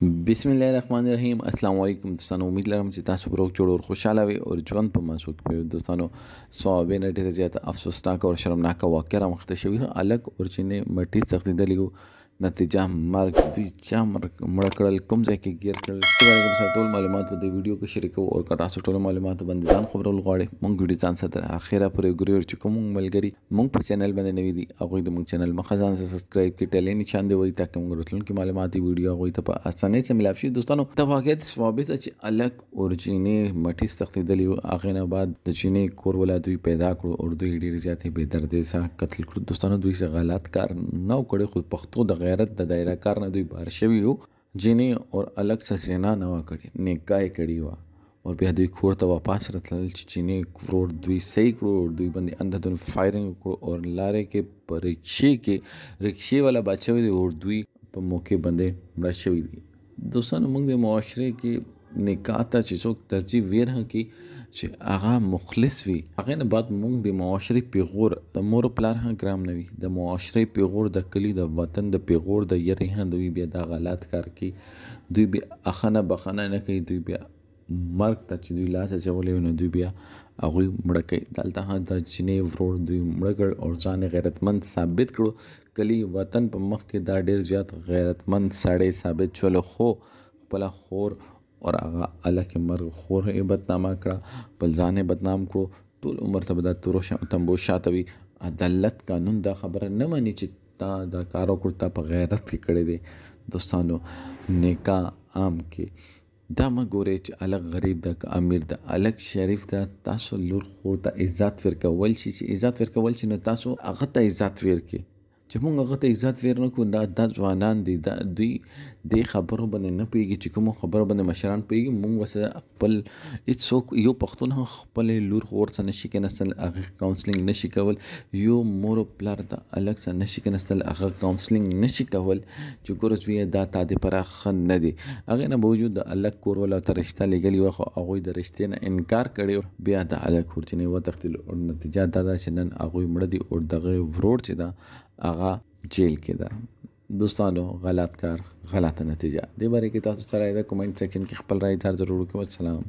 बिस्मिल्लाहिर्रहमानिर्रहीम अस्सलाम वालेकुम दोस्तانو उम्मीद लरم چې تاسو به روغ جوړ او خوشاله وي او ژوند په مزو کې وي دوستانو صوابین ډېر زیات افسوسناک او شرمناک واقعه رامخته شوی الګ اورچینه مټی سختیدلی نتیجه مرګ دوی چا مړ کړل کوم ځای کې گیر کړل چې باندې کوم ټول معلومات په دې ویډیو کې شریکو او کدا تاسو ټول معلومات باندې ځان خبرول غواړئ مونږ ویډیو ځان سره اخیرا پرې ګورئ چې کوم ملګری مونږ په چینل باندې نوی دي هغه د مونږ چینل مخه ځان سبسکرایب کړئ ټلې نشان دی وای تاکي مونږ راتلونکي معلوماتي ویډیو هغه ته په اسانۍ سره ملاب شي دوستانو ته واقعیت ثابت چې الګ اورجینی مټی سختیدلی هغه نه بعد د چینه کور ولادوی پیدا کړو او دوی ډیر زیاتې بے دردی سره قتل کړو دوستانو دوی څه غلط کار نه کړی خو پښتو د غیرت د دایره کار نه دوی بار شوی وو جینی اور الګ څه سینا نه وکړي نکای کړی و او بیا دوی کور ته واپس راتلل چې چینه کور دوی صحیح کړو دوی باندې اندر فایرینګ کړو او لارې کې رکشي والا بچو دی او دوی په موقع باندې مړ شوی دي دوستانو موږ د معاشره کې نکاح ته چې څوک ترجیح ورهه کې چې هغه مخلص وي هغه نه بعد موږ د معاشري پیغور د مور پلار هم ګرام نه وي د معاشري پیغور د کلی د وطن د پیغور د یری هندوی بیا د غلط کار کوي دوی بیا اخنه بخنه نه کوي دوی بیا مرګ ته چې دوی لاس اچولې نو دوی بیا هغه مړ کوي دلته د چینه ورور دوی مړ کړ او ځان غیرتمند ثابت کړو کلی وطن په مخ کې دا ډیر زیات غیرتمند سړی ثابت شول خو خپل خور اور هغه الله کې مرګ خور یې بدنامه کړه بل ځان یې بدنام کړو ټول عمر ته به دا تمبو شاته وي عدالت قانون دا خبره نه مانی چې تا دا کارو کړتا په غیرت کې کړی دی دوستانو نکاح عام کې دا مګورې چې الګ غریب د امیر د الګ شریف ته تاسو لور خور ته عزت ورکول شي چې عزت ورکول شي نو تاسو هغه ته عزت ورکړئ چې موږ هغه ته عزت ورنکو دا د ځوانان دي دوی د خبرو باندې نه پیږي چې کوم خبرو باندې مشران پیږي موږ وسه خپل هیڅوک یو پښتون خپل لور خور سره نشي کنسل هغه کاونسلینګ نشي کول یو مور پلار د الګ سره نشي کنسل هغه کاونسلینګ نشي کول چې ګورځ وی دا تاده پر خن نه دي هغه نه باوجود د الګ کور ولا ترشته لګلی وخه هغه د رښتیا نه انکار کړي بیا د الګ خورچنی و تختل او نتیجه دا چې نن هغه مړ دي او دغه ورور چې دا هغه جیل کې ده دوستانو غلط کار غلطه نتیجه دې باره کې تاسو سره د کمنټ سیکشن کې خپل رائے ضرور وکړئ. السلام